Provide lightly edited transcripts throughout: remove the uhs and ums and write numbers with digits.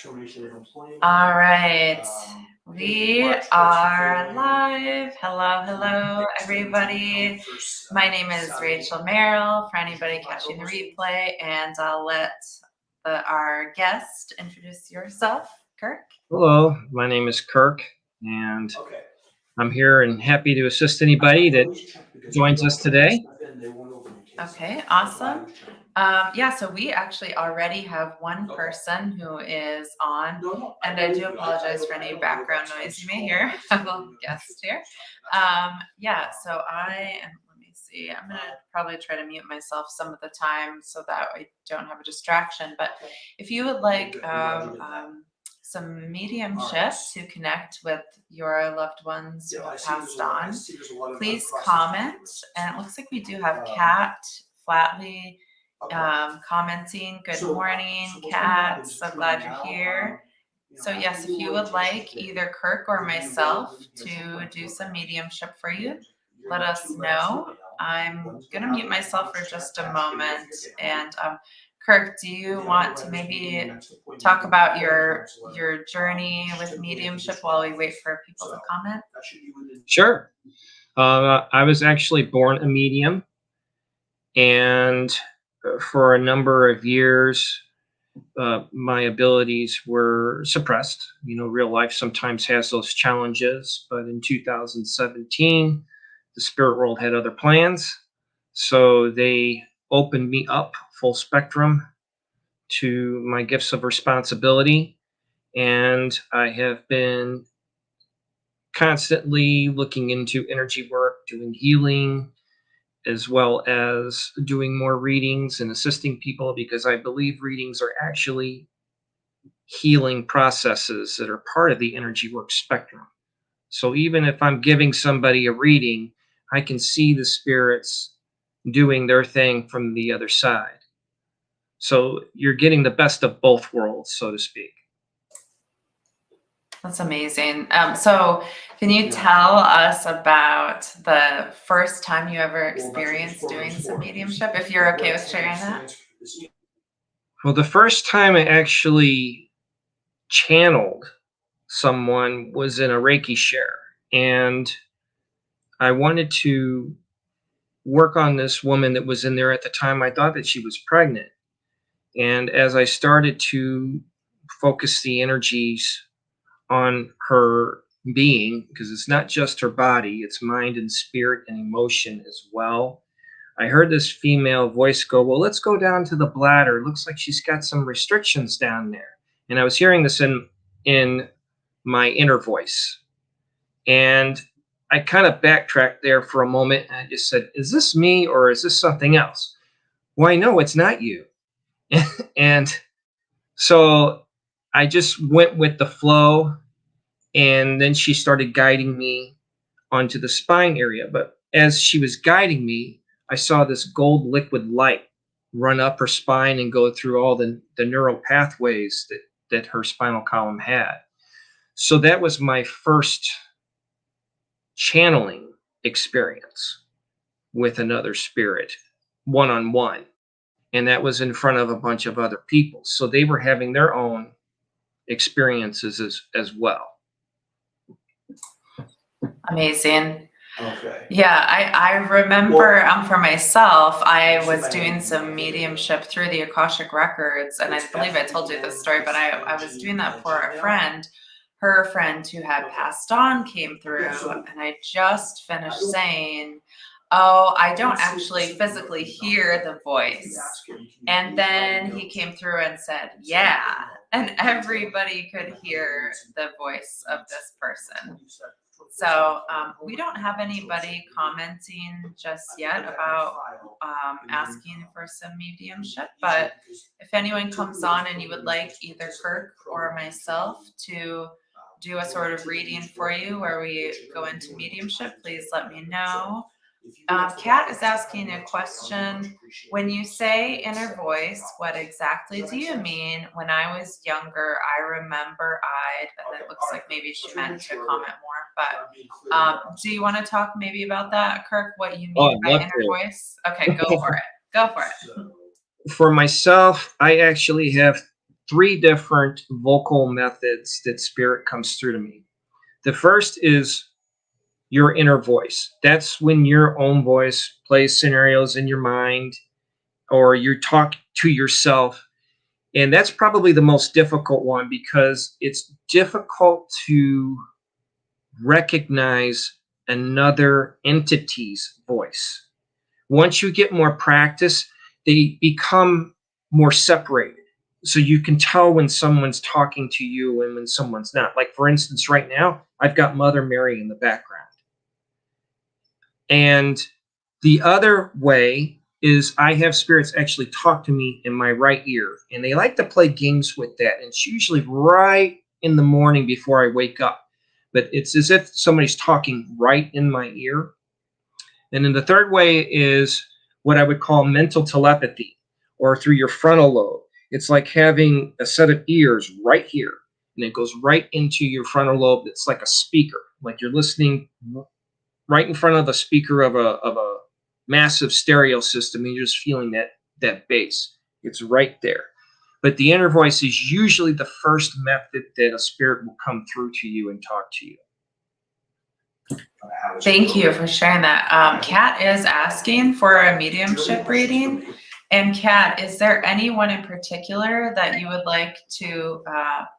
All right, we are live. Hello, hello, everybody. My name is Rachel Merrill, for anybody catching the replay, and I'll let our guest introduce yourself, Kirk. Hello, my name is Kirk, and I'm here and happy to assist anybody that joins us today. Okay, awesome. Yeah, so we actually already have one person who is on, and I do apologize for any background noise you may hear. I have a guest here. Yeah, so I am, let me see, I'm going to probably try to mute myself some of the time so that I don't have a distraction. But if you would like some mediumship to connect with your loved ones who have passed on, please comment. And it looks like we do have Kat Flatley commenting. Good morning, Kat. So glad you're here. So yes, if you would like either Kirk or myself to do some mediumship for you, let us know. I'm going to mute myself for just a moment. And Kirk, do you want to maybe talk about your journey with mediumship while we wait for people to comment? Sure. I was actually born a medium, and for a number of years, my abilities were suppressed. You know, real life sometimes has those challenges, but in 2017, the spirit world had other plans. So they opened me up full spectrum to my gifts of responsibility. And I have been constantly looking into energy work, doing healing, as well as doing more readings and assisting people, because I believe readings are actually healing processes that are part of the energy work spectrum. So even if I'm giving somebody a reading, I can see the spirits doing their thing from the other side. So you're getting the best of both worlds, so to speak. That's amazing. So can you tell us about the first time you ever experienced doing some mediumship, if you're okay with sharing that? Well, the first time I actually channeled someone was in a Reiki share, and I wanted to work on this woman that was in there at the time. I thought that she was pregnant. And as I started to focus the energies on her being, because it's not just her body, it's mind and spirit and emotion as well, I heard this female voice go, well, let's go down to the bladder. It looks like she's got some restrictions down there. And I was hearing this in my inner voice. And I kind of backtracked there for a moment, and I just said, is this me or is this something else? Well, I know it's not you. And so I just went with the flow, and then she started guiding me onto the spine area. But as she was guiding me, I saw this gold liquid light run up her spine and go through all the neural pathways that her spinal column had. So that was my first channeling experience with another spirit, one-on-one. And that was in front of a bunch of other people. So they were having their own experiences as well. Amazing. Okay. Yeah, I remember for myself, I was doing some mediumship through the Akashic Records, and I believe I told you this story, but I was doing that for a friend. Her friend who had passed on came through, and I just finished saying, oh, I don't actually physically hear the voice. And then he came through and said, yeah. And everybody could hear the voice of this person. So we don't have anybody commenting just yet about asking for some mediumship. But if anyone comes on and you would like either Kirk or myself to do a sort of reading for you where we go into mediumship, please let me know. Kat is asking a question. When you say inner voice, what exactly do you mean? When I was younger, I remember and it looks like maybe she meant to comment more, but do you want to talk maybe about that, Kirk, what you mean by inner voice? Okay, go for it. Go for it. For myself, I actually have three different vocal methods that spirit comes through to me. The first is your inner voice. That's when your own voice plays scenarios in your mind, or you talk to yourself. And that's probably the most difficult one, because it's difficult to recognize another entity's voice. Once you get more practice, they become more separated. So you can tell when someone's talking to you and when someone's not. Like, for instance, right now, I've got Mother Mary in the background. And the other way is I have spirits actually talk to me in my right ear. And they like to play games with that. And it's usually right in the morning before I wake up. But it's as if somebody's talking right in my ear. And then the third way is what I would call mental telepathy, or through your frontal lobe. It's like having a set of ears right here, and it goes right into your frontal lobe. It's like a speaker, like you're listening right in front of the speaker of a massive stereo system, and you're just feeling that bass. It's right there. But the inner voice is usually the first method that a spirit will come through to you and talk to you. Thank you for sharing that. Kat is asking for a mediumship reading. And Kat, is there anyone in particular that you would like to,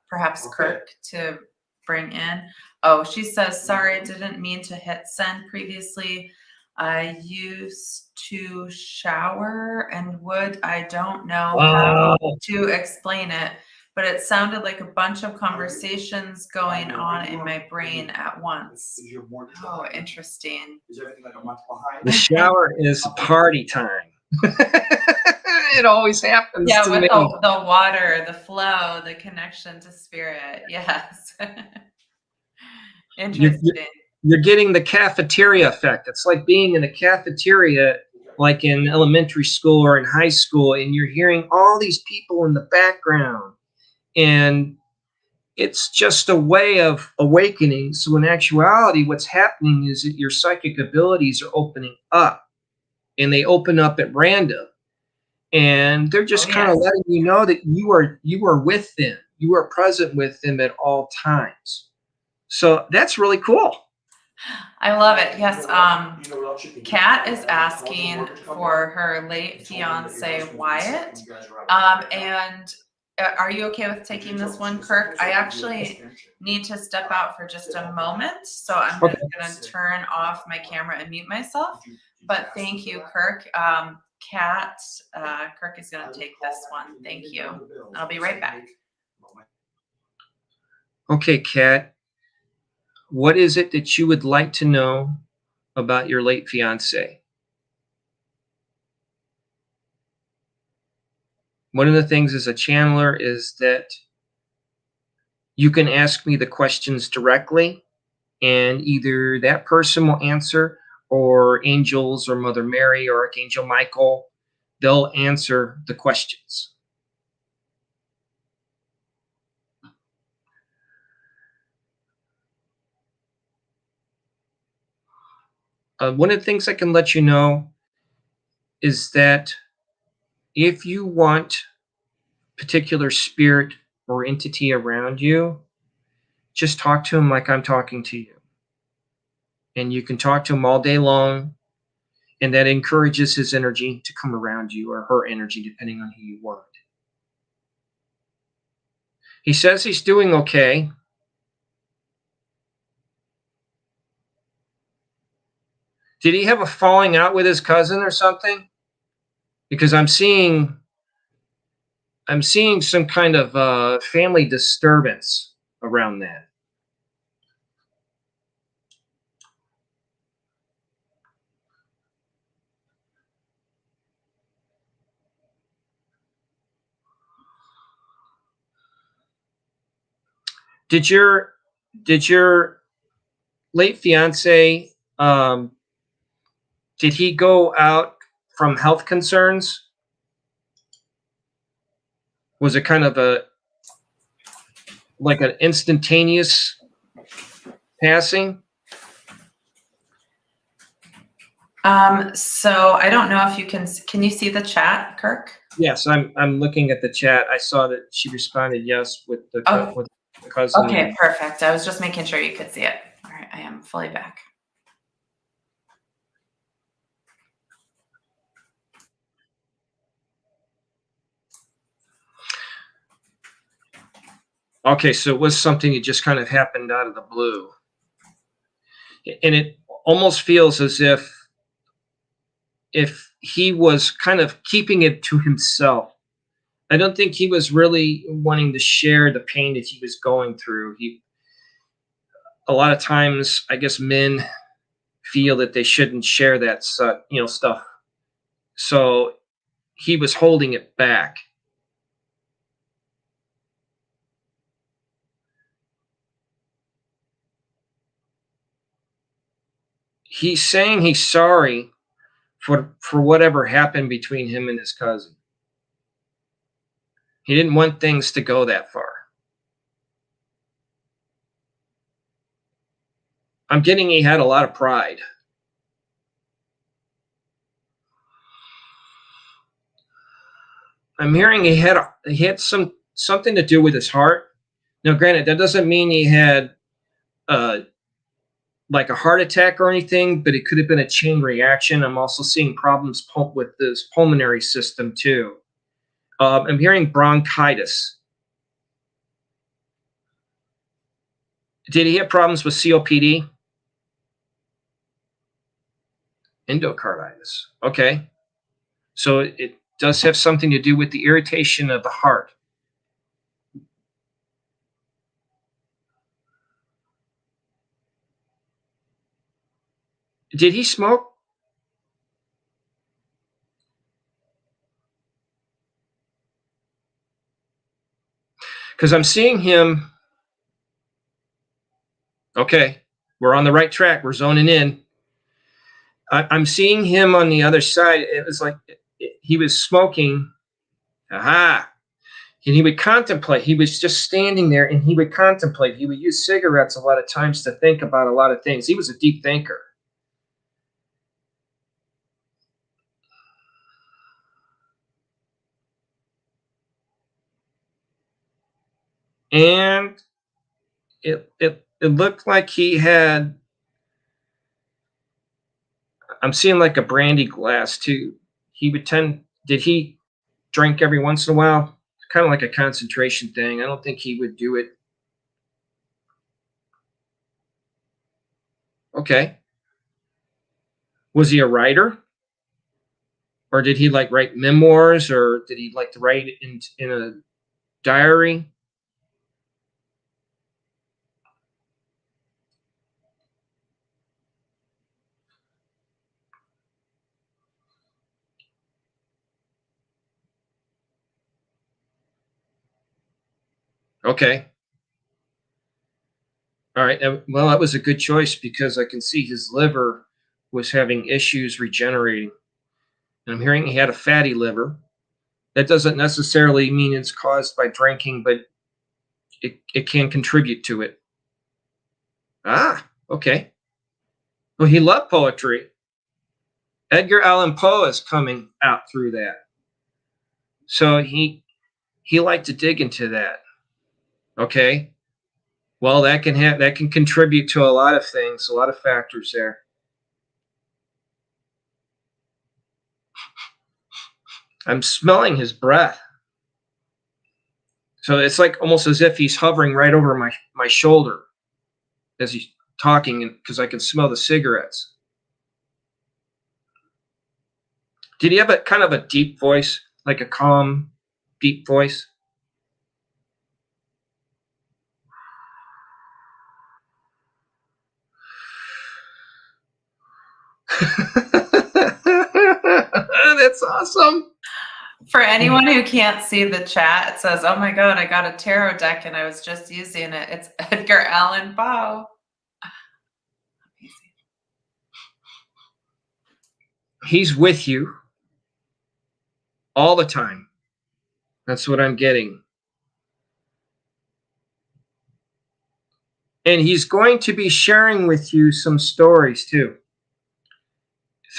perhaps Kirk, to bring in? Oh, she says, sorry, didn't mean to hit send previously. I used to shower and I don't know how to explain it, but it sounded like a bunch of conversations going on in my brain at once. Oh, interesting. The shower is party time. It always happens to with me. the water, the flow, the connection to spirit. Yes. Interesting. You're getting the cafeteria effect. It's like being in a cafeteria, like in elementary school or in high school, and you're hearing all these people in the background. And it's just a way of awakening. So in actuality, what's happening is that your psychic abilities are opening up, and they open up at random. And they're just kind of letting you know that you are with them. You are present with them at all times. So that's really cool. I love it. Yes. Kat is asking for her late fiance Wyatt. And are you okay with taking this one, Kirk? I actually need to step out for just a moment, so I'm just going to turn off my camera and mute myself. But thank you, Kirk. Kat, Kirk is going to take this one. Thank you. I'll be right back. Okay, Kat. What is it that you would like to know about your late fiance? One of the things as a channeler is that you can ask me the questions directly, and either that person will answer, or angels or Mother Mary or Archangel Michael, they'll answer the questions. One of the things I can let you know is that if you want particular spirit or entity around you, just talk to him like I'm talking to you. And you can talk to him all day long, and that encourages his energy to come around you, or her energy, depending on who you want. He says he's doing okay. Did he have a falling out with his cousin or something? Because I'm seeing some kind of family disturbance around that. Did your late fiance, did he go out from health concerns? Was it kind of like an instantaneous passing? So I don't know if you can you see the chat, Kirk? Yes, I'm looking at the chat. I saw that she responded yes with the Oh, with the cousin. okay, And perfect. I was just making sure you could see it. All right, I am fully back. okay, so it was something that just kind of happened out of the blue. And it almost feels as if he was kind of keeping it to himself. I don't think he was really wanting to share the pain that he was going through. A lot of times, I guess men feel that they shouldn't share that stuff. So he was holding it back. He's saying he's sorry for whatever happened between him and his cousin. He didn't want things to go that far. I'm getting he had a lot of pride. I'm hearing he had something to do with his heart. Now, granted, that doesn't mean he had like a heart attack or anything, but it could have been a chain reaction. I'm also seeing problems with his pulmonary system too. I'm hearing bronchitis. Did he have problems with COPD? Endocarditis. Okay. So it does have something to do with the irritation of the heart. Did he smoke? Because I'm seeing him. Okay, we're on the right track. We're zoning in. I'm seeing him on the other side. It was like he was smoking. Aha. And he would contemplate. He was just standing there and he would contemplate. He would use cigarettes a lot of times to think about a lot of things. He was a deep thinker. And it looked like he had, I'm seeing like a brandy glass too. Did he drink every once in a while? Kind of like a concentration thing. I don't think he would do it. Okay. Was he a writer? Or did he like write memoirs, or did he like to write in a diary? Okay. All right. Well, that was a good choice because I can see his liver was having issues regenerating. And I'm hearing he had a fatty liver. That doesn't necessarily mean it's caused by drinking, but it can contribute to it. Ah, okay. Well, he loved poetry. Edgar Allan Poe is coming out through that. So he liked to dig into that. Okay. Well, that can contribute to a lot of things, a lot of factors there. I'm smelling his breath. So it's like almost as if he's hovering right over my shoulder as he's talking, because I can smell the cigarettes. Did he have a kind of a deep voice, like a calm, deep voice? That's awesome. For anyone who can't see the chat, it says, "Oh my God, I got a tarot deck and I was just using it. It's Edgar Allan Poe." He's with you all the time. That's what I'm getting. And he's going to be sharing with you some stories too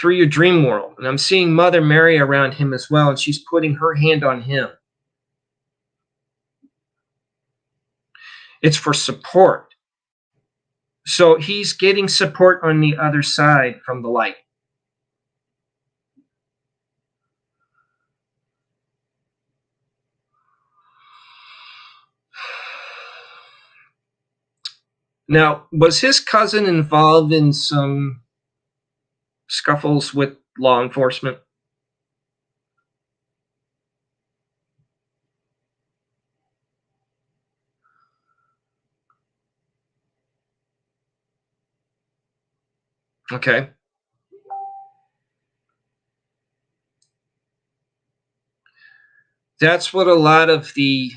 through your dream world. And I'm seeing Mother Mary around him as well, and she's putting her hand on him. It's for support. So he's getting support on the other side from the light. Now, was his cousin involved in some scuffles with law enforcement? Okay. That's what a lot of the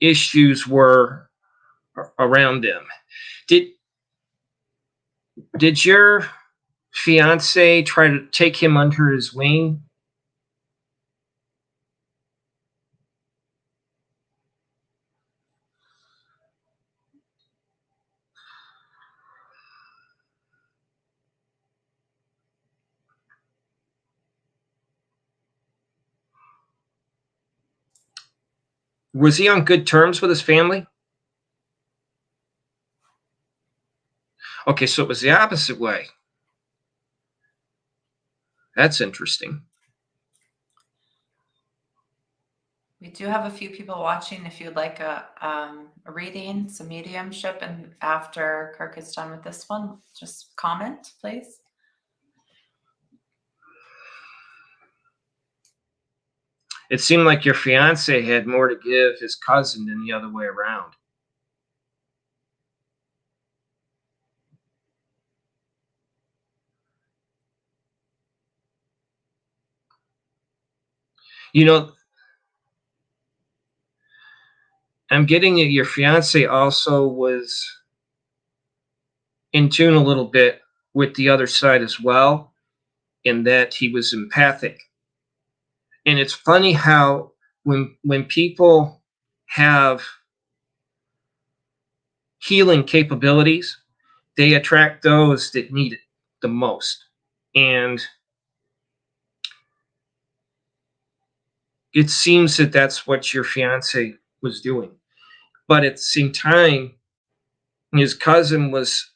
issues were around them. Did your fiance try to take him under his wing? Was he on good terms with his family? Okay, so it was the opposite way. That's interesting. We do have a few people watching. If you'd like a reading, some mediumship, and after Kirk is done with this one, just comment, please. It seemed like your fiance had more to give his cousin than the other way around. You know, I'm getting that your fiance also was in tune a little bit with the other side as well, in that he was empathic. And it's funny how when people have healing capabilities, they attract those that need it the most. And it seems that that's what your fiance was doing. But at the same time, his cousin was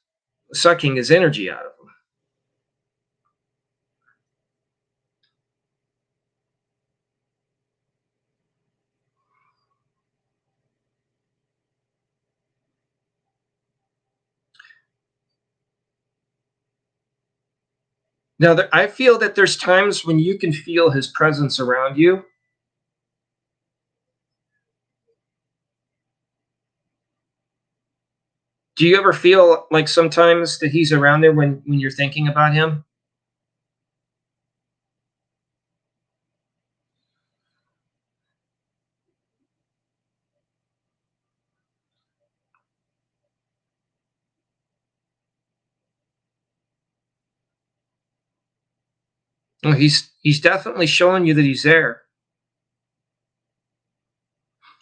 sucking his energy out of him. Now, I feel that there's times when you can feel his presence around you. Do you ever feel like sometimes that he's around there when you're thinking about him? Well, he's definitely showing you that he's there.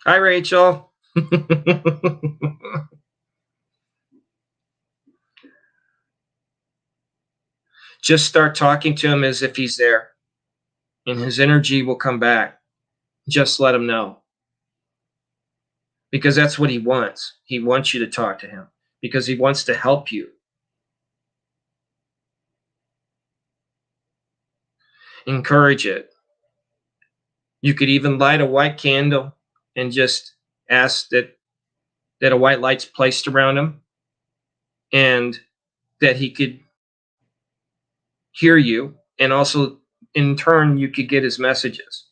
Hi, Rachel. Just start talking to him as if he's there, and his energy will come back. Just let him know. Because that's what he wants. He wants you to talk to him because he wants to help you. Encourage it. You could even light a white candle and just ask that a white light's placed around him and that he could hear you, and also in turn you could get his messages.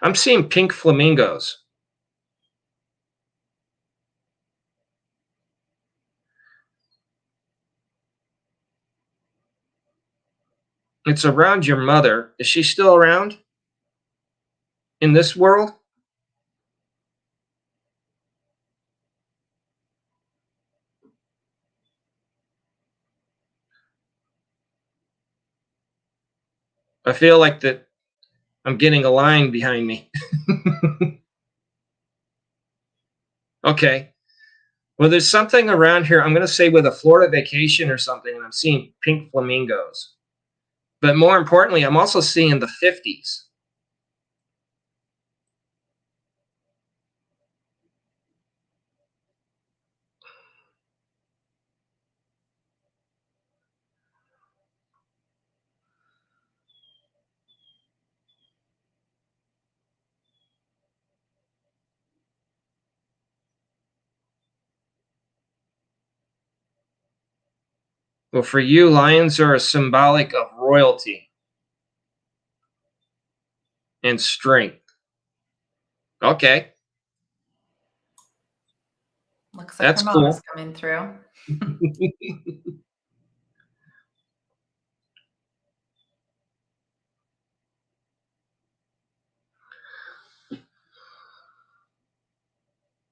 I'm seeing pink flamingos. It's around your mother. Is she still around in this world? I feel like that I'm getting a line behind me. Okay. Well, there's something around here. I'm going to say with a Florida vacation or something, and I'm seeing pink flamingos. But more importantly, I'm also seeing the 50s. Well, for you, lions are a symbolic of royalty and strength. Okay. Looks like That's her mom is cool. coming through.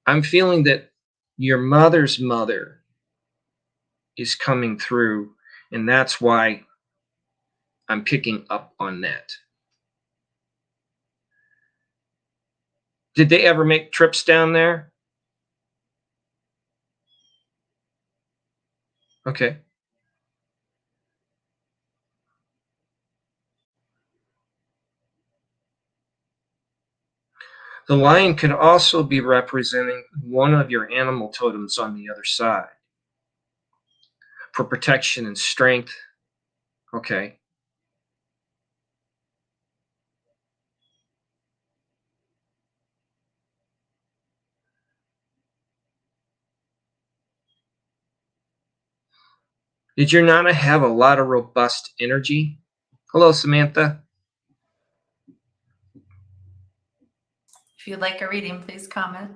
I'm feeling that your mother's mother is coming through, and that's why I'm picking up on that. Did they ever make trips down there? Okay. The lion could also be representing one of your animal totems on the other side for protection and strength. Okay. Did your Nana have a lot of robust energy? Hello, Samantha. If you'd like a reading, please comment.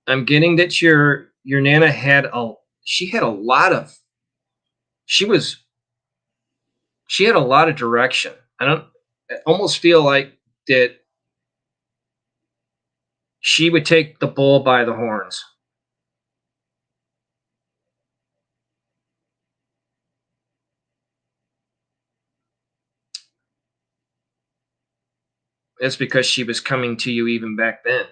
I'm getting that your Nana had she had a lot of she had a lot of direction. I almost feel like that she would take the bull by the horns. It's because she was coming to you even back then.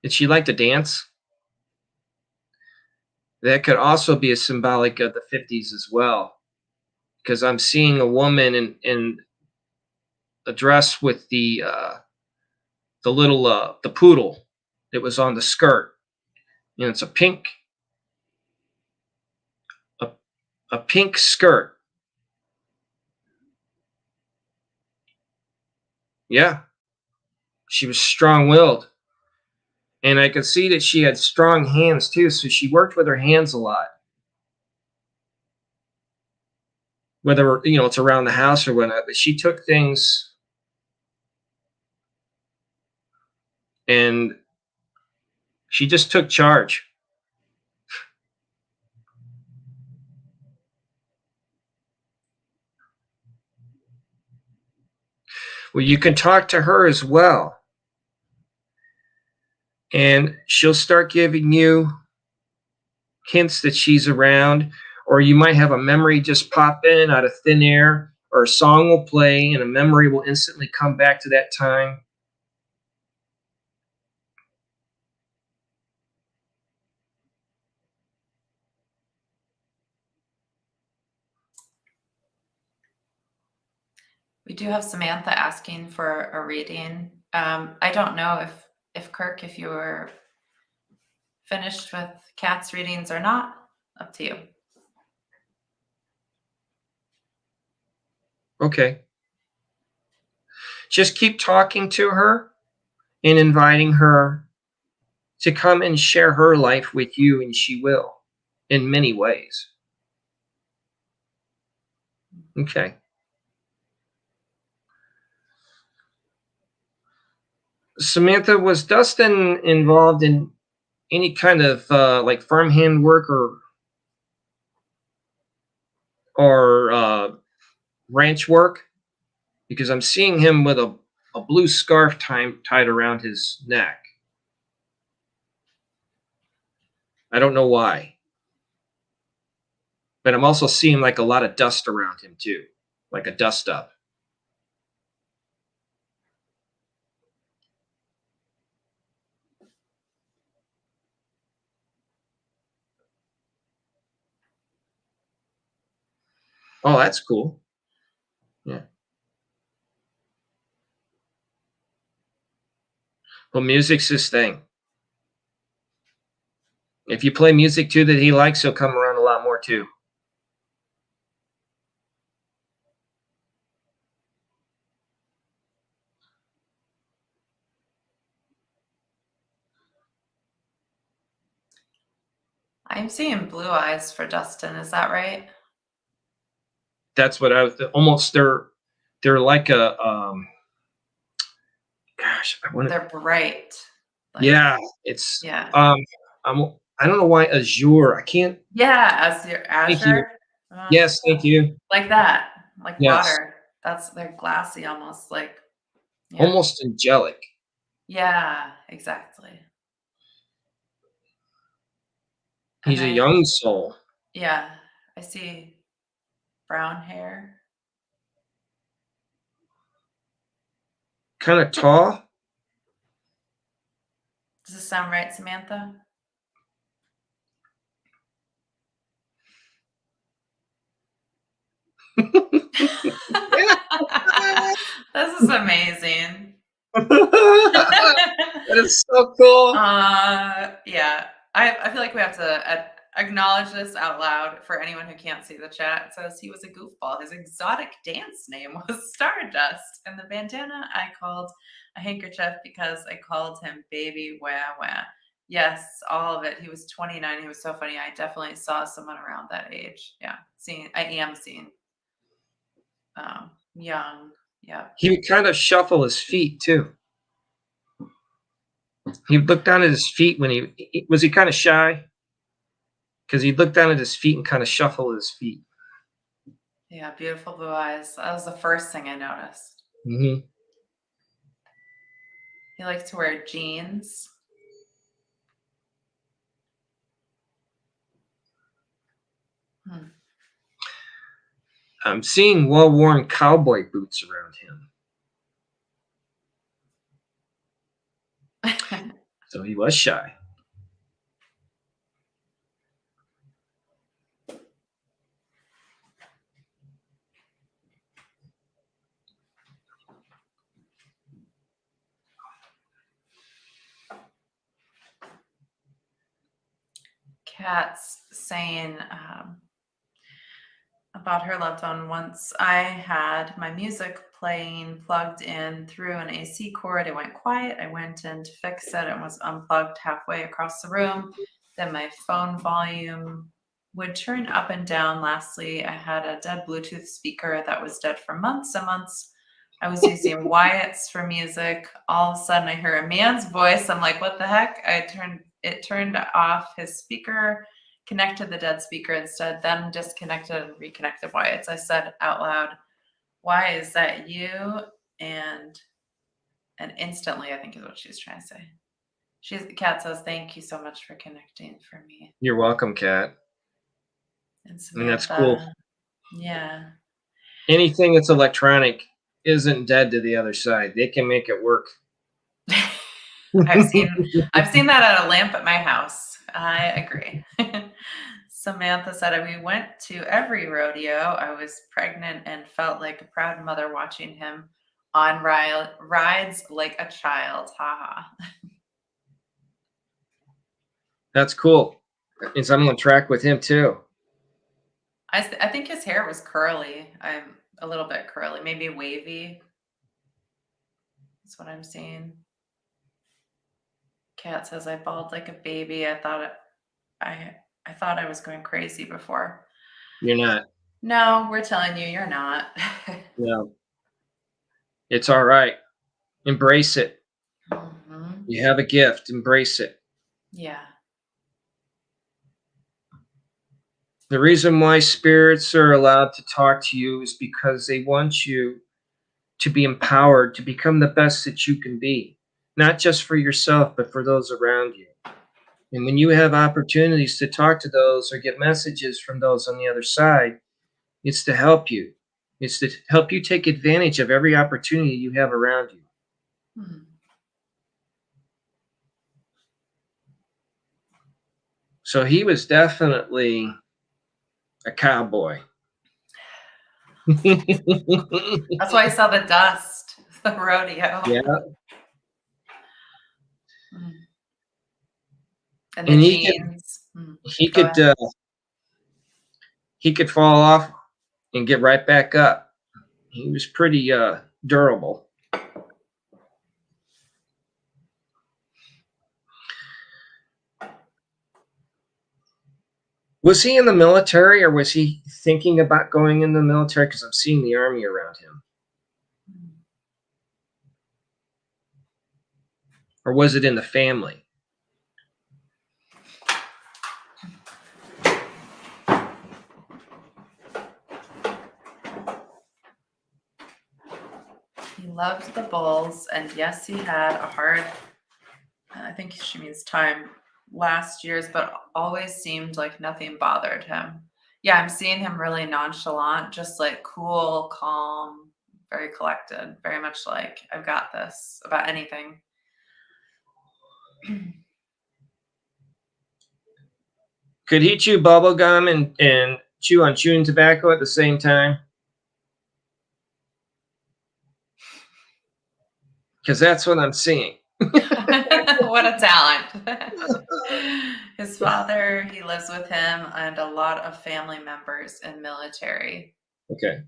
Did she like to dance? That could also be a symbolic of the 50s as well, because I'm seeing a woman in a dress with the little the poodle that was on the skirt. You know, it's a, a pink skirt. Yeah, she was strong-willed, and I could see that she had strong hands too. So she worked with her hands a lot, whether it's around the house or whatnot. But she took things and she just took charge. Well, you can talk to her as well, and she'll start giving you hints that she's around, or you might have a memory just pop in out of thin air, or a song will play and a memory will instantly come back to that time. We do have Samantha asking for a reading. I don't know if Kirk, if you were finished with Kat's readings or not. Up to you. Okay. Just keep talking to her and inviting her to come and share her life with you, and she will in many ways. Okay. Samantha, was Dustin involved in any kind of like farmhand work or or ranch work? Because I'm seeing him with a blue scarf tied around his neck. I don't know why. But I'm also seeing like a lot of dust around him too, like a dust up. Oh, that's cool. Yeah. Well, music's his thing. If you play music too that he likes, he'll come around a lot more too. I'm seeing blue eyes for Dustin. Is that right? That's what I was almost they're like a gosh, I want to They're bright. Like, yeah, it's yeah. I don't know why azure. I can't Yeah, as your thank you. azure. Yes, thank you. Like that. Like Yes. water. They're glassy almost like yeah. Almost angelic. Yeah, exactly. He's a young soul. Yeah, I see brown hair. Kind of tall. Does this sound right, Samantha? This is amazing. That is so cool. Yeah. I feel like we have to acknowledge this out loud for anyone who can't see the chat. It says he was a goofball. His exotic dance name was Stardust, and the bandana I called a handkerchief because I called him Baby Wah Wah. Yes, all of it. He was 29. He was so funny. I definitely saw someone around that age. Yeah, I am seeing young. Yeah. He would kind of shuffle his feet too. He'd look down at his feet when he was he kind of shy because he'd look down at his feet and kind of shuffle his feet. Yeah, beautiful blue eyes. That was the first thing I noticed. Mm-hmm. He likes to wear jeans. I'm seeing well-worn cowboy boots around him. So he was shy. Kat's saying about her loved one. Once I had my music playing plugged in through an AC cord. It went quiet. I went in to fix it and was unplugged halfway across the room. Then my phone volume would turn up and down. Lastly, I had a dead Bluetooth speaker that was dead for months and months. I was using Wyatt's for music. All of a sudden, I hear a man's voice. I'm like, what the heck? It turned off his speaker, connected the dead speaker instead, then disconnected and reconnected Wyatt's. I said out loud, why is that you? And instantly, I think is what she's trying to say. Kat says, thank you so much for connecting for me. You're welcome, Kat. And I mean, that's cool. Yeah. Anything that's electronic isn't dead to the other side. They can make it work. I've seen that at a lamp at my house. I agree. Samantha said, we went to every rodeo. I was pregnant and felt like a proud mother watching him on rides like a child. Haha. That's cool. That means I'm on track with him too. I think his hair was curly. I'm a little bit curly, maybe wavy. That's what I'm seeing. Kat says, I bawled like a baby. I thought I was going crazy before. You're not. No, we're telling you, you're not. No. It's all right. Embrace it. Mm-hmm. You have a gift. Embrace it. Yeah. The reason why spirits are allowed to talk to you is because they want you to be empowered to become the best that you can be, not just for yourself, but for those around you. And when you have opportunities to talk to those or get messages from those on the other side, it's to help you. It's to help you take advantage of every opportunity you have around you. Hmm. So he was definitely a cowboy. That's why I saw the dust, the rodeo. Yeah. Hmm. And the And jeans. he Go could ahead. he could fall off and get right back up. He was pretty durable. Was he in the military, or was he thinking about going in the military? Because I'm seeing the army around him. Or was it in the family? He loved the bulls, and yes, he had a hard, I think she means time, last year's, but always seemed like nothing bothered him. Yeah, I'm seeing him really nonchalant, just like cool, calm, very collected, very much like, I've got this about anything. Could he chew bubble gum and chew on chewing tobacco at the same time? Because that's what I'm seeing. What a talent. His father, he lives with him, and a lot of family members in military. Okay.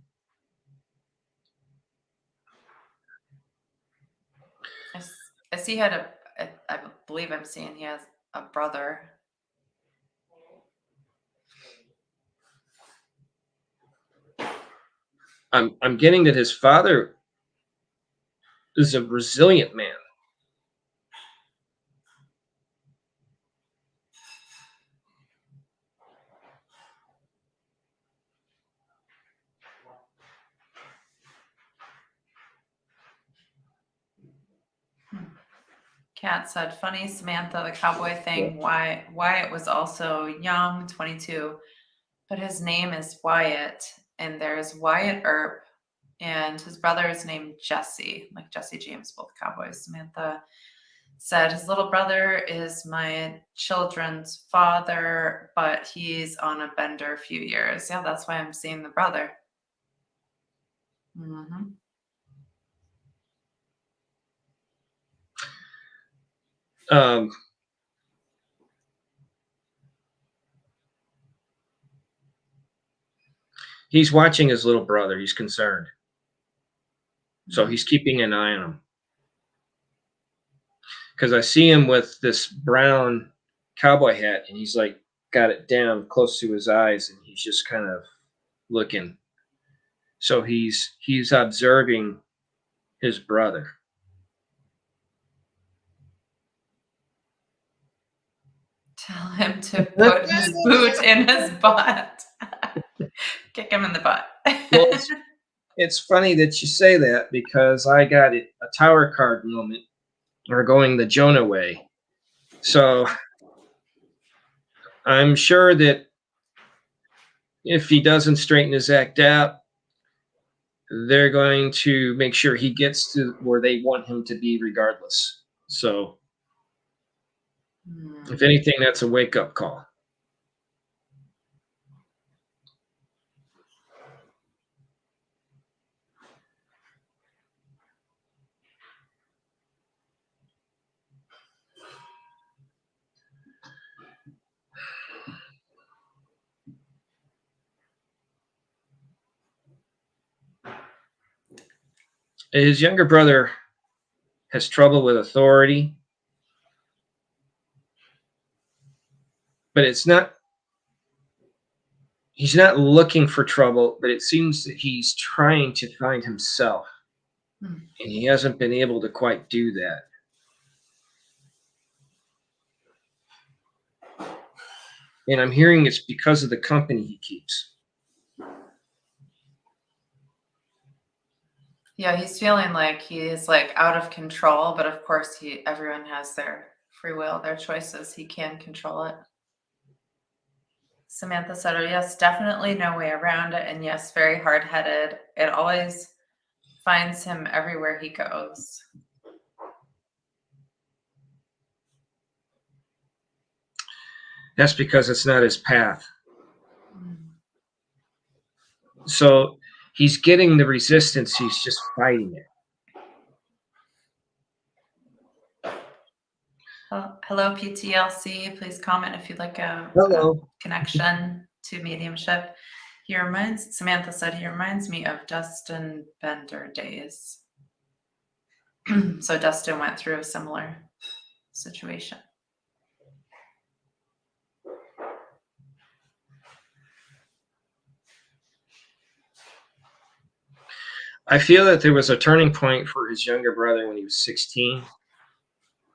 I see he had I believe I'm seeing he has a brother. I'm getting that his father is a resilient man. Kat said, funny Samantha, the cowboy thing. Wyatt was also young, 22, but his name is Wyatt, and there's Wyatt Earp, and his brother is named Jesse, like Jesse James, both cowboys. Samantha said his little brother is my children's father, but he's on a bender a few years. Yeah, that's why I'm seeing the brother. Mm-hmm. He's watching his little brother. He's concerned. So he's keeping an eye on him. Because I see him with this brown cowboy hat, and he's like got it down close to his eyes, and he's just kind of looking. So he's observing his brother. Tell him to put his boot in his butt. Kick him in the butt. Well, it's funny that you say that, because I got a tower card moment, or going the Jonah way. So I'm sure that if he doesn't straighten his act out, they're going to make sure he gets to where they want him to be regardless. So if anything, that's a wake-up call. His younger brother has trouble with authority, but he's not looking for trouble, but it seems that he's trying to find himself, and he hasn't been able to quite do that. And I'm hearing it's because of the company he keeps. Yeah, he's feeling like he is like out of control, but of course everyone has their free will, their choices. He can control it. Samantha said, oh, yes, definitely no way around it. And yes, very hard-headed. It always finds him everywhere he goes. That's because it's not his path. So he's getting the resistance. He's just fighting it. Hello, Ptlc. Please comment if you'd like a connection to mediumship. Samantha said, he reminds me of Dustin Bender days. So Dustin went through a similar situation. I feel that there was a turning point for his younger brother when he was 16.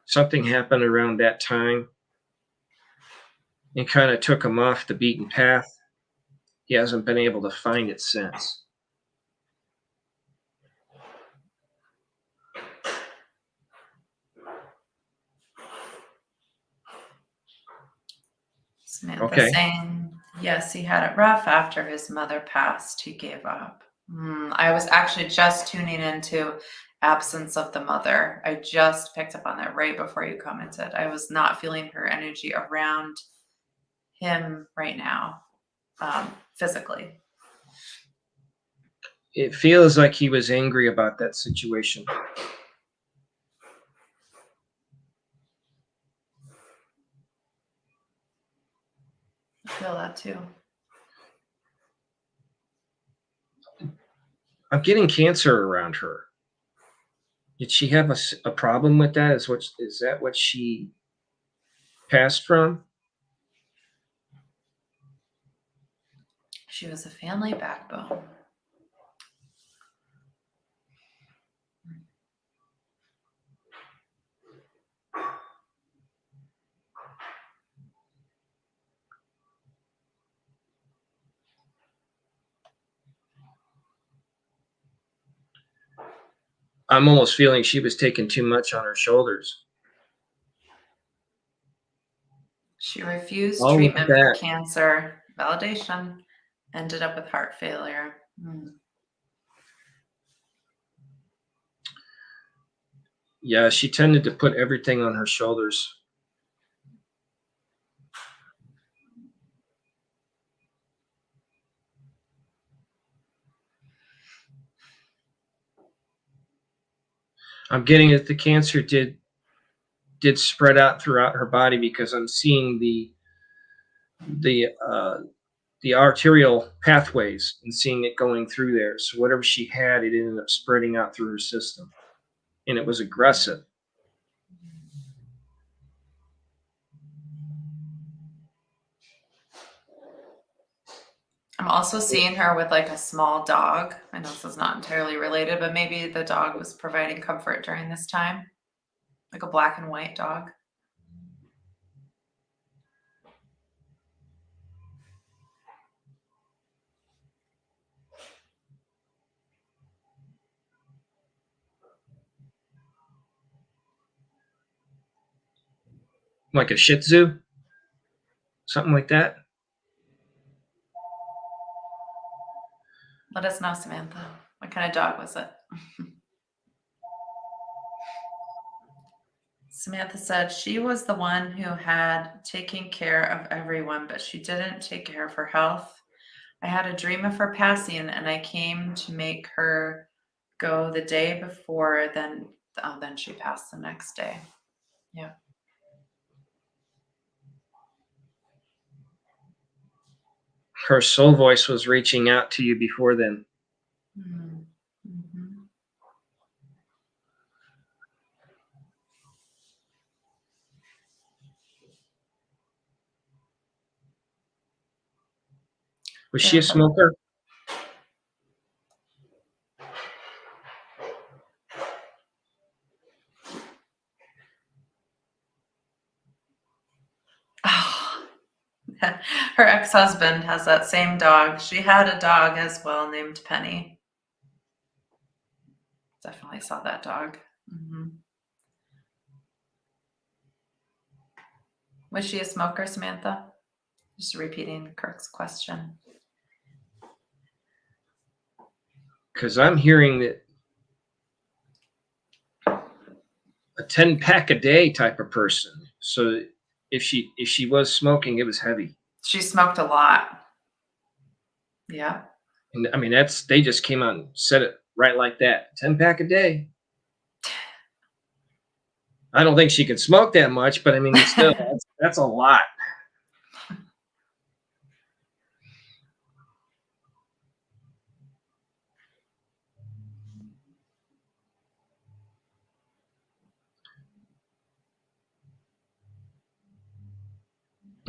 Something happened around that time and kind of took him off the beaten path. He hasn't been able to find it since. Samantha saying, yes, he had it rough after his mother passed. He gave up. I was actually just tuning into absence of the mother. I just picked up on that right before you commented. I was not feeling her energy around him right now, physically. It feels like he was angry about that situation. I feel that too. I'm getting cancer around her. Did she have a problem with that? Is that what she passed from? She was a family backbone. I'm almost feeling she was taking too much on her shoulders. She refused treatment for cancer, validation, ended up with heart failure. Yeah, she tended to put everything on her shoulders. I'm getting that the cancer did spread out throughout her body because I'm seeing the arterial pathways and seeing it going through there. So whatever she had, it ended up spreading out through her system, and it was aggressive. I'm also seeing her with like a small dog. I know this is not entirely related, but maybe the dog was providing comfort during this time, like a black and white dog. Like a Shih Tzu, something like that. Let us know, Samantha. What kind of dog was it? Samantha said she was the one who had taken care of everyone, but she didn't take care of her health. I had a dream of her passing, and I came to make her go the day before. Then she passed the next day. Yeah. Her soul voice was reaching out to you before then. Mm-hmm. Was she a smoker? Oh, Her ex-husband has that same dog. She had a dog as well named Penny. Definitely saw that dog. Was she a smoker, Samantha? Just repeating Kirk's question. Because I'm hearing that a 10-pack a day type of person. So if she was smoking, it was heavy. She smoked a lot. Yeah. And I mean, they just came out and said it right like that. 10-pack a day. I don't think she can smoke that much, but I mean, still, that's a lot.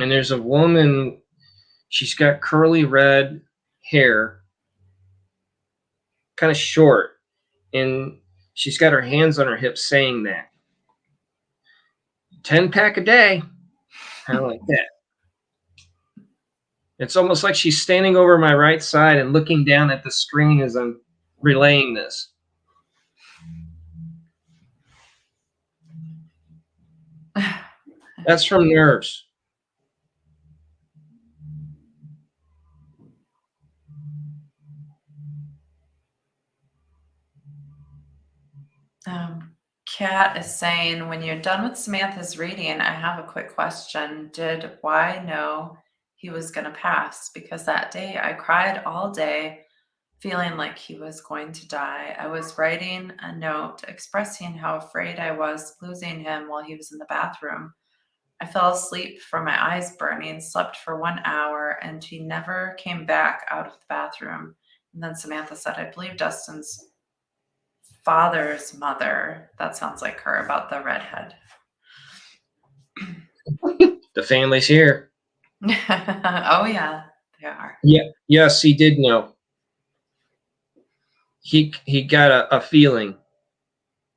And there's a woman, she's got curly red hair, kind of short, and she's got her hands on her hips saying that. 10-pack a day, kind of like that. It's almost like she's standing over my right side and looking down at the screen as I'm relaying this. That's from nerves. Kat is saying, when you're done with Samantha's reading, I have a quick question. Did Y know he was going to pass? Because that day I cried all day, feeling like he was going to die. I was writing a note expressing how afraid I was losing him while he was in the bathroom. I fell asleep from my eyes burning, slept for 1 hour, and he never came back out of the bathroom. And then Samantha said, I believe Dustin's father's mother. That sounds like her, about the redhead. The family's here. Oh, yeah, they are. Yeah. Yes, he did know. He got a feeling,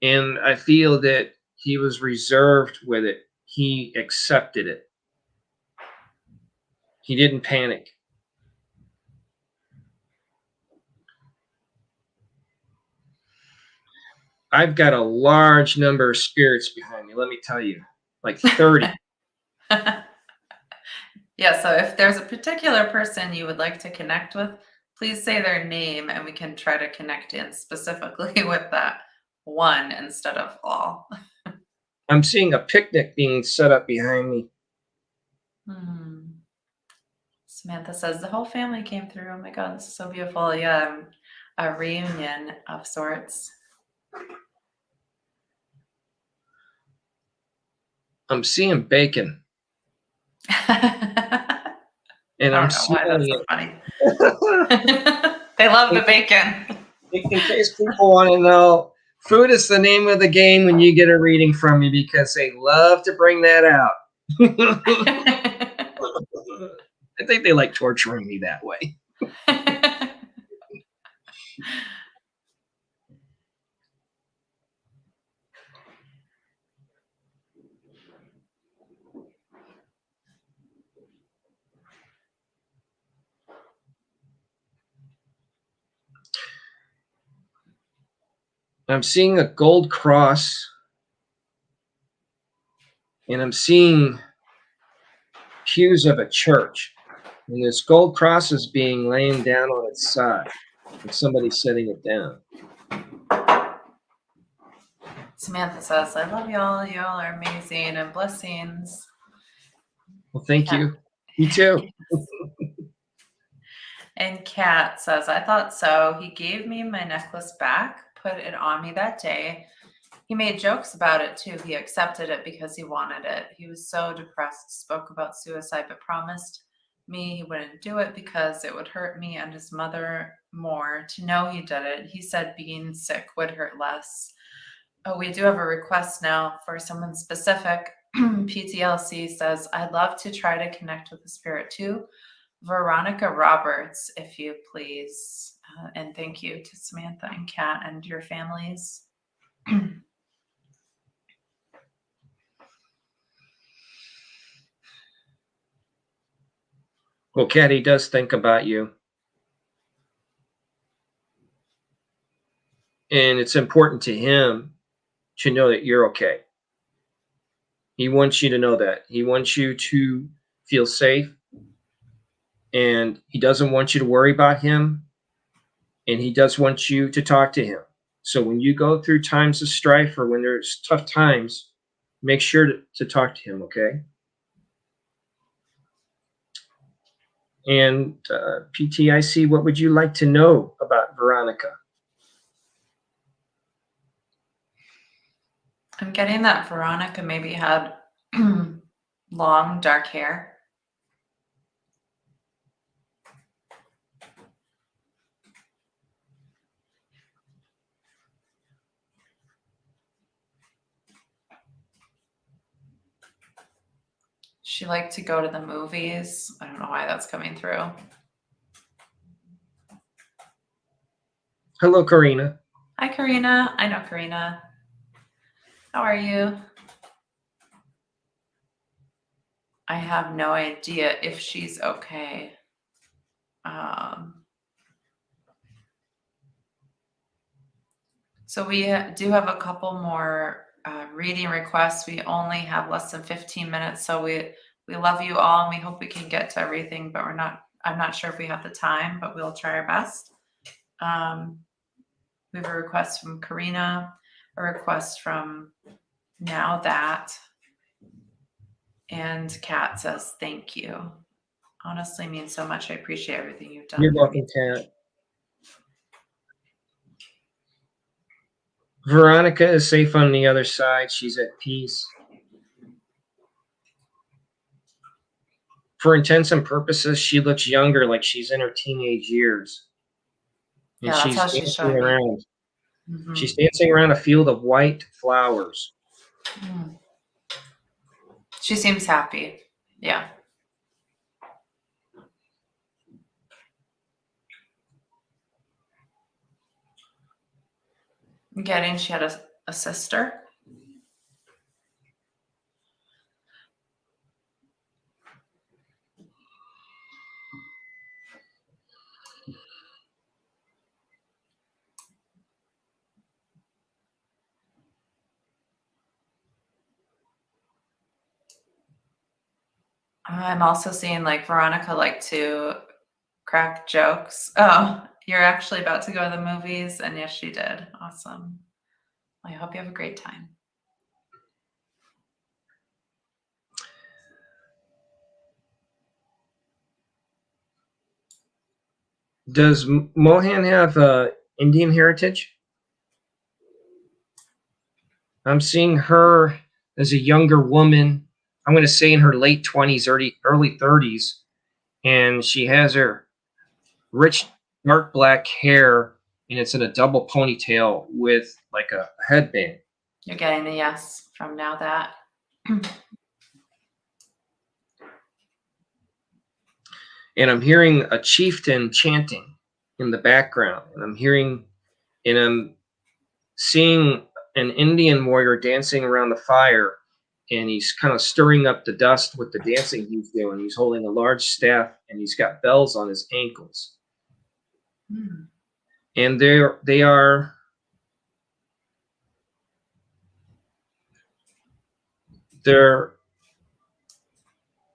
and I feel that he was reserved with it. He accepted it. He didn't panic. I've got a large number of spirits behind me, let me tell you, like 30. Yeah, so if there's a particular person you would like to connect with, please say their name and we can try to connect in specifically with that one instead of all. I'm seeing a picnic being set up behind me. Samantha says the whole family came through. Oh my God, this is so beautiful. Yeah, a reunion of sorts. I'm seeing bacon. And I'm smelling it. Funny. They love the bacon. In case people want to know, food is the name of the game when you get a reading from me, because they love to bring that out. I think they like torturing me that way. I'm seeing a gold cross, and I'm seeing pews of a church. And this gold cross is being laid down on its side, and somebody's setting it down. Samantha says, I love y'all. Y'all are amazing, and blessings. Well, thank you. You too. And Kat says, I thought so. He gave me my necklace back, put it on me that day. He made jokes about it too. He accepted it because he wanted it. He was so depressed, spoke about suicide, but promised me he wouldn't do it because it would hurt me and his mother more to know he did it. He said being sick would hurt less. Oh, we do have a request now for someone specific. Ptlc says, I'd love to try to connect with the spirit too. Veronica Roberts, if you please. And thank you to Samantha and Kat and your families. Well, Caddy does think about you. And it's important to him to know that you're okay. He wants you to know that. He wants you to feel safe. And he doesn't want you to worry about him. And he does want you to talk to him. So when you go through times of strife or when there's tough times, make sure to talk to him, okay? And PTIC, what would you like to know about Veronica? I'm getting that Veronica maybe had long, dark hair. She liked to go to the movies. I don't know why that's coming through. Hello, Karina. Hi, Karina. I know Karina. How are you? I have no idea if she's okay. So we do have a couple more reading requests. We only have less than 15 minutes, so we love you all, and we hope we can get to everything, but I'm not sure if we have the time, but we'll try our best. We have a request from Karina, a request from Now That, and Kat says, thank you. Honestly means so much. I appreciate everything you've done. You're welcome, Kat. Veronica is safe on the other side. She's at peace. For intents and purposes, she looks younger, like she's in her teenage years. And Yeah, that's how she's showing around. Mm-hmm. She's dancing around a field of white flowers. Mm. She seems happy. Yeah. I'm getting she had a sister. I'm also seeing like Veronica like to crack jokes. Oh, you're actually about to go to the movies? And yes, she did. Awesome. I hope you have a great time. Does Mohan have Indian heritage? I'm seeing her as a younger woman. I'm going to say in her late 20s, early 30s. And she has her rich, dark black hair, and it's in a double ponytail with like a headband. You're getting a yes from Now That. And I'm hearing a chieftain chanting in the background. And I'm seeing an Indian warrior dancing around the fire. And he's kind of stirring up the dust with the dancing he's doing. He's holding a large staff, and he's got bells on his ankles. Mm. And they're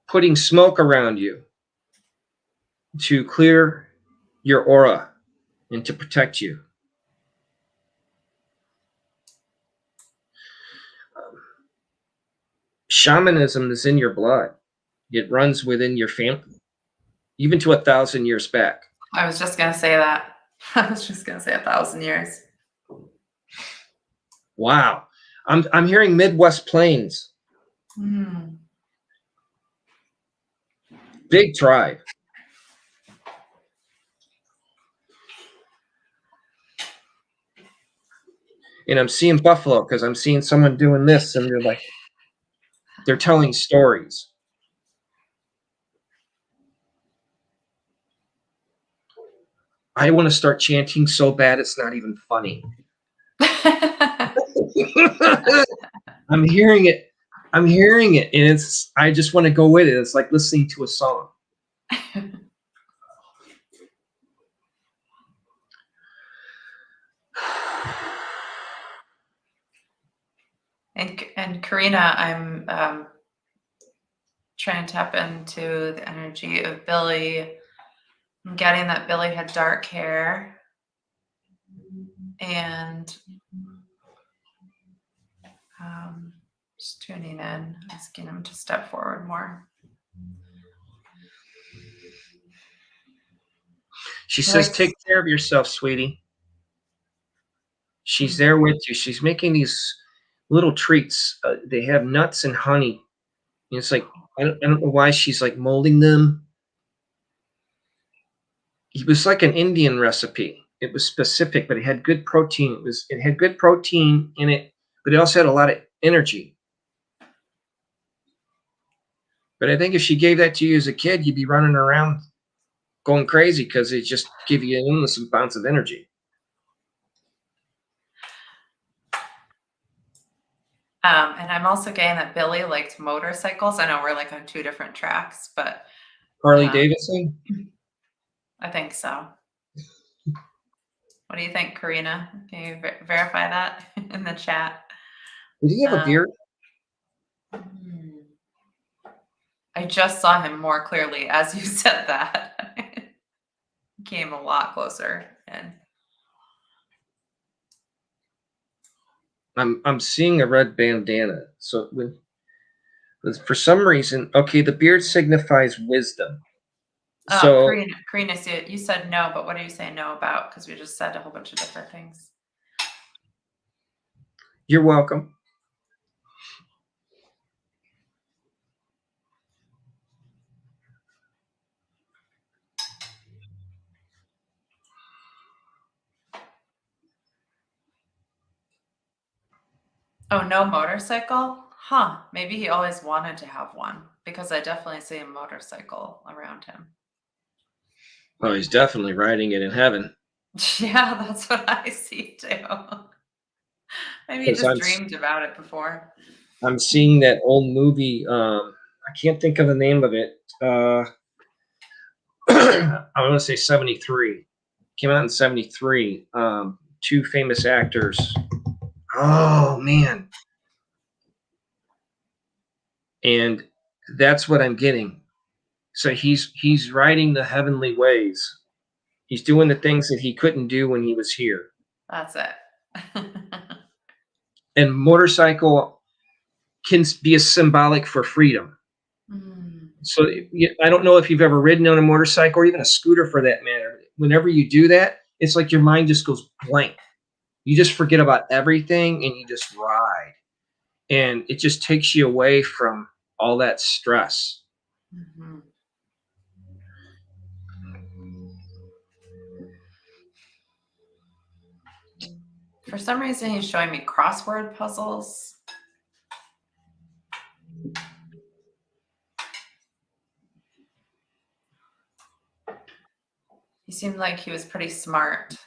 putting smoke around you to clear your aura and to protect you. Shamanism is in your blood. It runs within your family, even to 1,000 years back. I was just going to say that. I was just going to say 1,000 years. Wow. I'm hearing Midwest Plains. Mm. Big tribe. And I'm seeing buffalo because I'm seeing someone doing this, and they're telling stories. I want to start chanting so bad it's not even funny. I'm hearing it. And I just want to go with it. It's like listening to a song. And Karina, I'm trying to tap into the energy of Billy. I'm getting that Billy had dark hair and just tuning in, asking him to step forward more. She says, take care of yourself, sweetie. She's there with you. She's making these little treats. They have nuts and honey. And it's like, I don't know why she's like molding them. It was like an Indian recipe. It was specific, but it had good protein. It had good protein in it, but it also had a lot of energy. But I think if she gave that to you as a kid, you'd be running around going crazy because it just give you endless amounts of energy. And I'm also getting that Billy liked motorcycles. I know we're like on two different tracks, but Harley Davidson? I think so. What do you think, Karina? Can you verify that in the chat? Did he have a beard? I just saw him more clearly as you said that. Came a lot closer in. I'm seeing a red bandana. So for some reason, okay, the beard signifies wisdom. Oh, so Karina, you said no, but what are you saying no about? Because we just said a whole bunch of different things. You're welcome. Oh, no motorcycle? Huh. Maybe he always wanted to have one because I definitely see a motorcycle around him. Oh, he's definitely riding it in heaven. Yeah, that's what I see too. Maybe he just dreamed about it before. I'm seeing that old movie. I can't think of the name of it. I want to say 73. Came out in 73. Two famous actors. Oh, man. And that's what I'm getting. So he's riding the heavenly ways. He's doing the things that he couldn't do when he was here. That's it. And motorcycle can be a symbolic for freedom. So I don't know if you've ever ridden on a motorcycle or even a scooter for that matter. Whenever you do that, it's like your mind just goes blank. You just forget about everything and you just ride. And it just takes you away from all that stress. Mm-hmm. For some reason, he's showing me crossword puzzles. He seemed like he was pretty smart.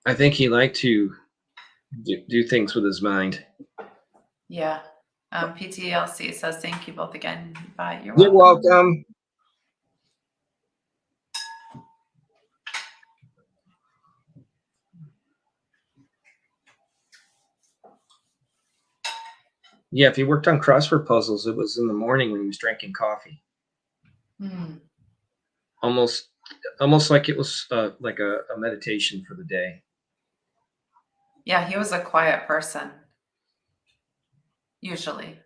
I think he liked to do things with his mind. Yeah. Ptlc says thank you both again. Bye. You're welcome. Yeah, if he worked on crossword puzzles, it was in the morning when he was drinking coffee. Almost like it was like a meditation for the day. Yeah, he was a quiet person. Usually.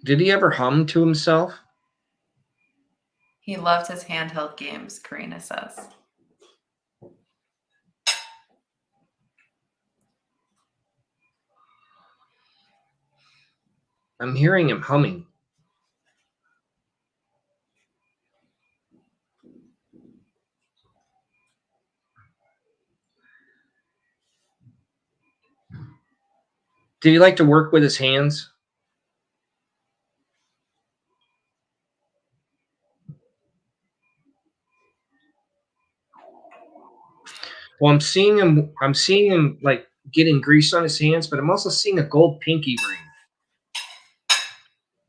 Did he ever hum to himself? He loved his handheld games, Karina says. I'm hearing him humming. Did he like to work with his hands? Well, I'm seeing him like getting grease on his hands, but I'm also seeing a gold pinky ring.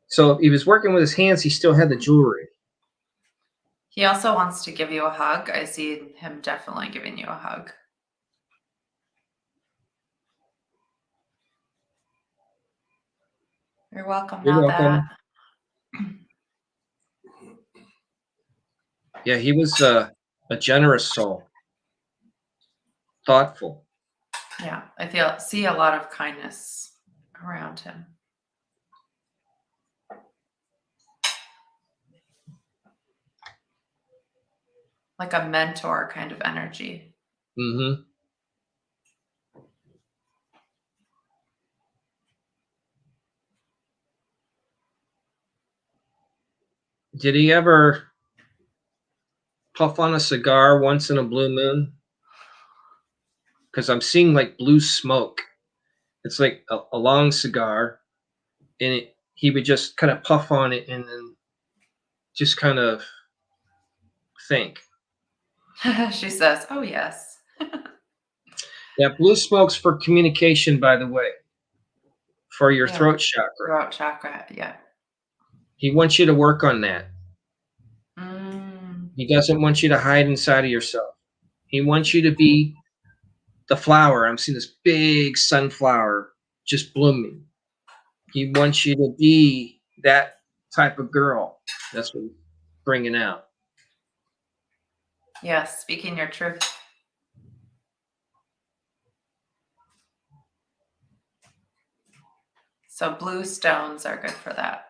So he was working with his hands. He still had the jewelry. He also wants to give you a hug. I see him definitely giving you a hug. You're welcome. You're Now welcome. that. Yeah, he was a generous soul, thoughtful. Yeah, I see a lot of kindness around him. Like a mentor kind of energy. Mm-hmm. Did he ever puff on a cigar once in a blue moon? Because I'm seeing like blue smoke. It's like a long cigar, and he would just kind of puff on it and then just kind of think. She says, "Oh yes." Yeah, blue smoke's for communication, by the way, for your Yeah. throat chakra. Throat chakra, yeah. He wants you to work on that. Mm. He doesn't want you to hide inside of yourself. He wants you to be the flower. I'm seeing this big sunflower just blooming. He wants you to be that type of girl. That's what he's bringing out. Yes, speaking your truth. So blue stones are good for that.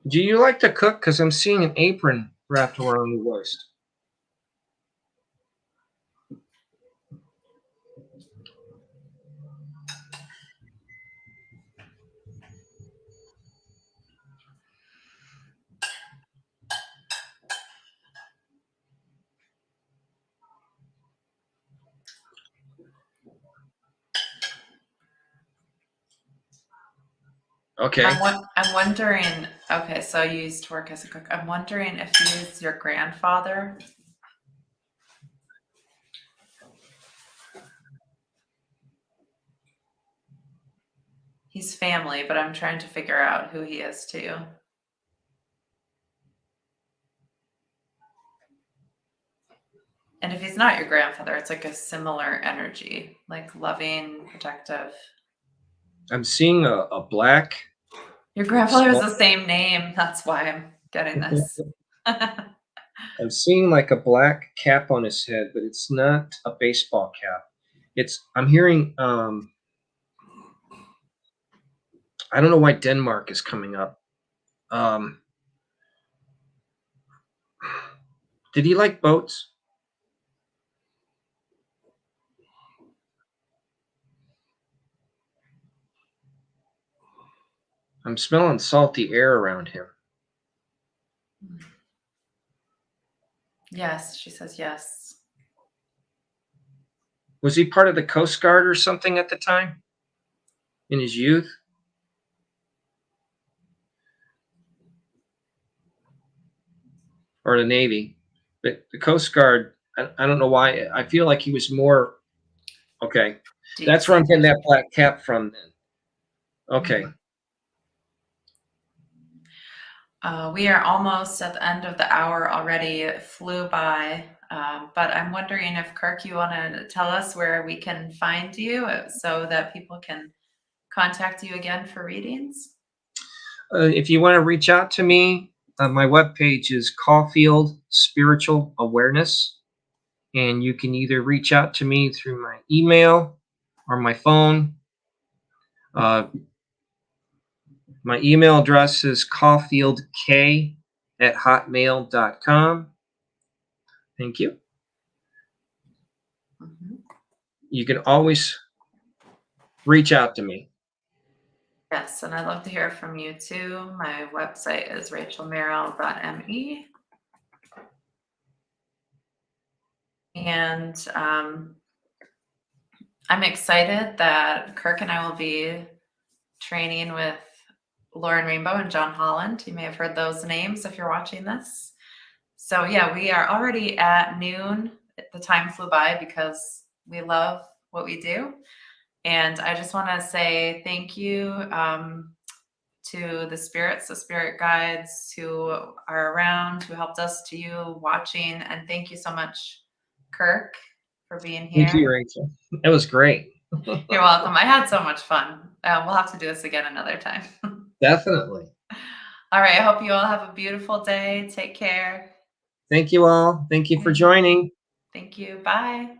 Do you like to cook? Because I'm seeing an apron wrapped around your waist. Okay. I'm wondering, okay, so you used to work as a cook. I'm wondering if he's your grandfather. He's family, but I'm trying to figure out who he is too. And if he's not your grandfather, it's like a similar energy, like loving, protective. I'm seeing a black. Your grandfather has the same name. That's why I'm getting this. I'm seeing like a black cap on his head, but it's not a baseball cap. I'm hearing I don't know why Denmark is coming up. Did he like boats? I'm smelling salty air around him. Yes, she says yes. Was he part of the Coast Guard or something at the time? In his youth? Or the Navy? But the Coast Guard, I don't know why. I feel like he was more. Okay. That's where I'm getting that black cap from then. Okay. We are almost at the end of the hour already. It flew by. But I'm wondering if, Kirk, you want to tell us where we can find you so that people can contact you again for readings? If you want to reach out to me, my webpage is Caulfield Spiritual Awareness. And you can either reach out to me through my email or my phone. My email address is caulfieldk@hotmail.com. Thank you. Mm-hmm. You can always reach out to me. Yes, and I'd love to hear from you too. My website is rachelmerrill.me. And I'm excited that Kirk and I will be training with Lauren Rainbow and John Holland. You may have heard those names if you're watching this. So yeah, we are already at noon. The time flew by because we love what we do. And I just want to say thank you to the spirits, the spirit guides who are around, who helped us, to you watching. And thank you so much, Kirk, for being here. Thank you, Rachel. It was great. You're welcome. I had so much fun. We'll have to do this again another time. Definitely. All right. I hope you all have a beautiful day. Take care. Thank you all. Thank you for joining. Thank you. Bye.